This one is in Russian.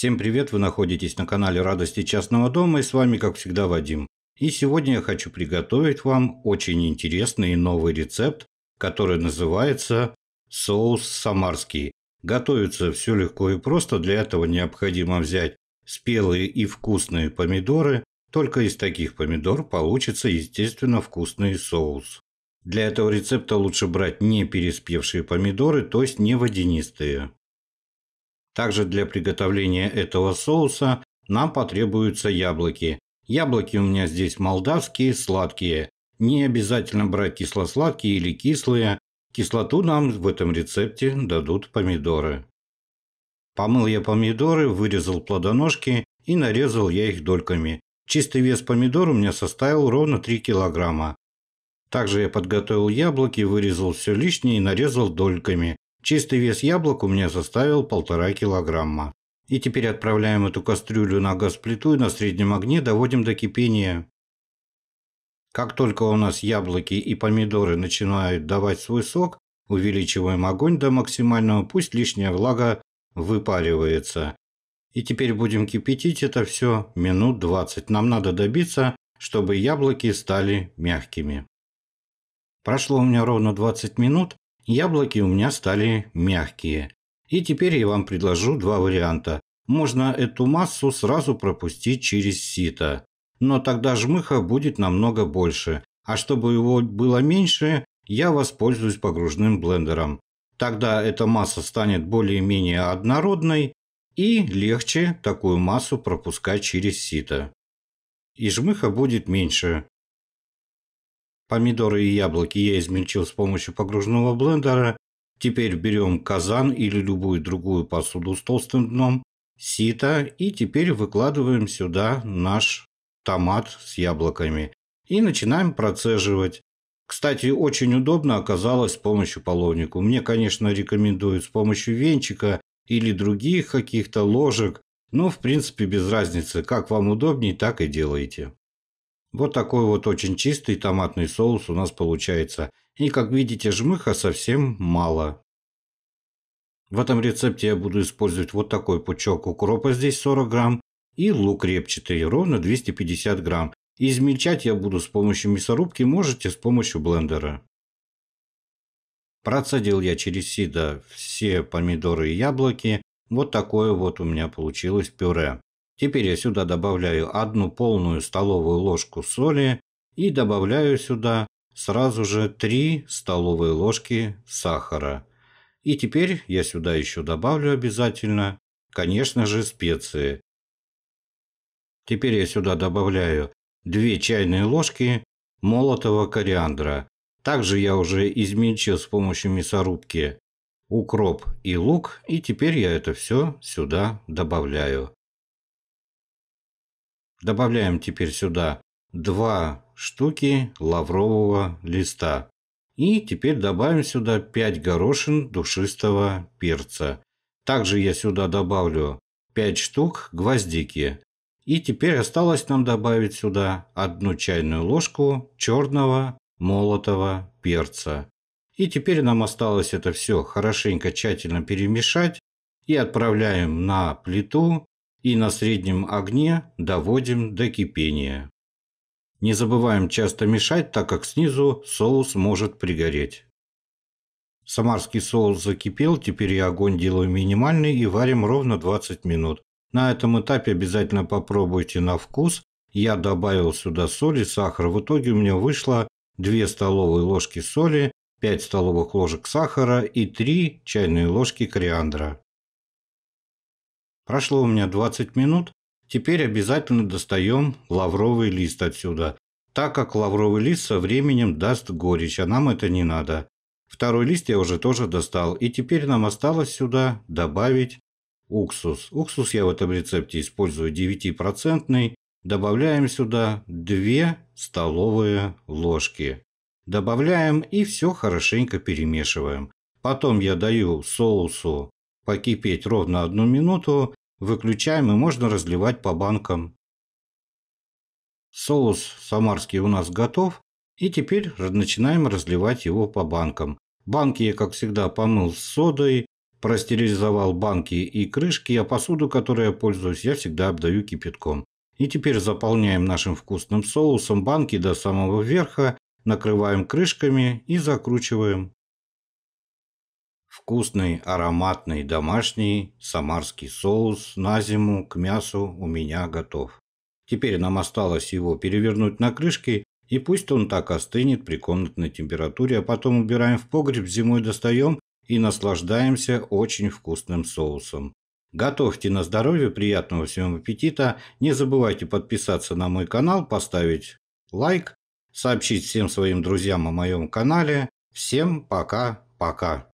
Всем привет! Вы находитесь на канале Радости Частного Дома, и с вами, как всегда, Вадим. И сегодня я хочу приготовить вам очень интересный и новый рецепт, который называется соус самарский. Готовится все легко и просто. Для этого необходимо взять спелые и вкусные помидоры. Только из таких помидор получится, естественно, вкусный соус. Для этого рецепта лучше брать не переспевшие помидоры, то есть не водянистые. Также для приготовления этого соуса нам потребуются яблоки. Яблоки у меня здесь молдавские, сладкие. Не обязательно брать кисло-сладкие или кислые. Кислоту нам в этом рецепте дадут помидоры. Помыл я помидоры, вырезал плодоножки и нарезал я их дольками. Чистый вес помидор у меня составил ровно 3 килограмма. Также я подготовил яблоки, вырезал все лишнее и нарезал дольками. Чистый вес яблок у меня составил 1,5 килограмма. И теперь отправляем эту кастрюлю на газплиту и на среднем огне доводим до кипения. Как только у нас яблоки и помидоры начинают давать свой сок, увеличиваем огонь до максимального, пусть лишняя влага выпаривается. И теперь будем кипятить это все минут 20. Нам надо добиться, чтобы яблоки стали мягкими. Прошло у меня ровно 20 минут. Яблоки у меня стали мягкие. И теперь я вам предложу два варианта. Можно эту массу сразу пропустить через сито, но тогда жмыха будет намного больше. А чтобы его было меньше, я воспользуюсь погружным блендером. Тогда эта масса станет более-менее однородной и легче такую массу пропускать через сито. И жмыха будет меньше. Помидоры и яблоки я измельчил с помощью погружного блендера. Теперь берем казан или любую другую посуду с толстым дном, сито, и теперь выкладываем сюда наш томат с яблоками и начинаем процеживать. Кстати, очень удобно оказалось с помощью половника. Мне, конечно, рекомендуют с помощью венчика или других каких-то ложек, но в принципе без разницы, как вам удобнее, так и делайте. Вот такой вот очень чистый томатный соус у нас получается. И как видите, жмыха совсем мало. В этом рецепте я буду использовать вот такой пучок укропа, здесь 40 грамм, и лук репчатый, ровно 250 грамм. И измельчать я буду с помощью мясорубки, можете с помощью блендера. Процедил я через сито все помидоры и яблоки. Вот такое вот у меня получилось пюре. Теперь я сюда добавляю 1 полную столовую ложку соли и добавляю сюда сразу же 3 столовые ложки сахара. И теперь я сюда еще добавлю обязательно, конечно же, специи. Теперь я сюда добавляю 2 чайные ложки молотого кориандра. Также я уже измельчил с помощью мясорубки укроп и лук, и теперь я это все сюда добавляю. Добавляем теперь сюда 2 штуки лаврового листа. И теперь добавим сюда 5 горошин душистого перца. Также я сюда добавлю 5 штук гвоздики. И теперь осталось нам добавить сюда 1 чайную ложку черного молотого перца. И теперь нам осталось это все хорошенько тщательно перемешать и отправляем на плиту. И на среднем огне доводим до кипения. Не забываем часто мешать, так как снизу соус может пригореть. Самарский соус закипел, теперь я огонь делаю минимальный и варим ровно 20 минут. На этом этапе обязательно попробуйте на вкус. Я добавил сюда соль и сахар. В итоге у меня вышло 2 столовые ложки соли, 5 столовых ложек сахара и 3 чайные ложки кориандра. Прошло у меня 20 минут. Теперь обязательно достаем лавровый лист отсюда, так как лавровый лист со временем даст горечь, а нам это не надо. Второй лист я уже тоже достал. И теперь нам осталось сюда добавить уксус. Уксус я в этом рецепте использую 9%. Добавляем сюда 2 столовые ложки. Добавляем и все хорошенько перемешиваем. Потом я даю соусу покипеть ровно 1 минуту, выключаем и можно разливать по банкам. Соус самарский у нас готов, и теперь начинаем разливать его по банкам. Банки я, как всегда, помыл с содой, Простерилизовал банки и крышки, а посуду, которой я пользуюсь, я всегда обдаю кипятком. И теперь заполняем нашим вкусным соусом банки до самого верха, накрываем крышками и закручиваем. Вкусный, ароматный, домашний самарский соус на зиму к мясу у меня готов. Теперь нам осталось его перевернуть на крышке, и пусть он так остынет при комнатной температуре, а потом убираем в погреб, зимой достаем и наслаждаемся очень вкусным соусом. Готовьте на здоровье, приятного всем аппетита. Не забывайте подписаться на мой канал, поставить лайк, сообщить всем своим друзьям о моем канале. Всем пока-пока.